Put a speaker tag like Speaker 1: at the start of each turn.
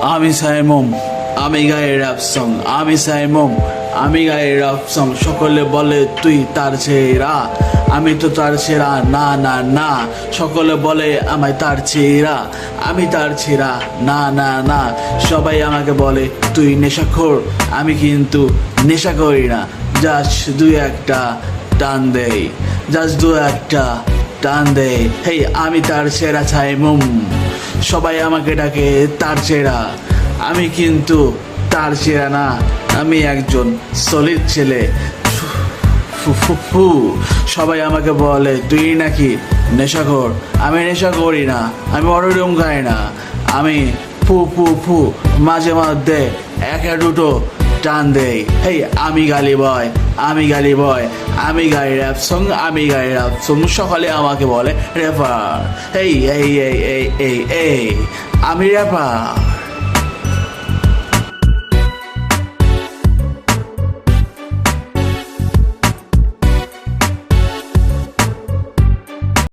Speaker 1: আমি সাইমম, আমি গাই rap song. আমি সাইমম, আমি গাই র্যাপ সং। সকলে বলে তুই তার ছেঁড়া, আমি তো তার ছেঁড়া না না না। সকলে বলে আমায় তার ছেঁড়া, আমি তার ছেঁড়া না না না। সবাই আমাকে বলে তুই নেশাখোর, আমি কিন্তু নেশা করি না। জাস্ট দুই একটা টান দেই, জাস্ট দু একটা টান দেই। হেই আমি তার ছেঁড়া সাইমম, সবাই আমাকে ডাকে তার ছেঁড়া, আমি কিন্তু তার ছেঁড়া না। আমি একজন সলিড ছেলে। ফু ফু ফু। সবাই আমাকে বলে তুই নাকি নেশাখোর, আমি নেশা করি না, আমি অরুম খাই না। আমি ফু ফু ফু মাঝে মধ্যে একটা দুটো টান দেই। হেই আমি গালি বয়, আমি গালি বয়, আমি গাই র্যাপ সং, আমি গাই র্যাপ সং। সকালে আমাকে বলে র্যাপার। এই এই এই এই এই এই আমি র্যাপার।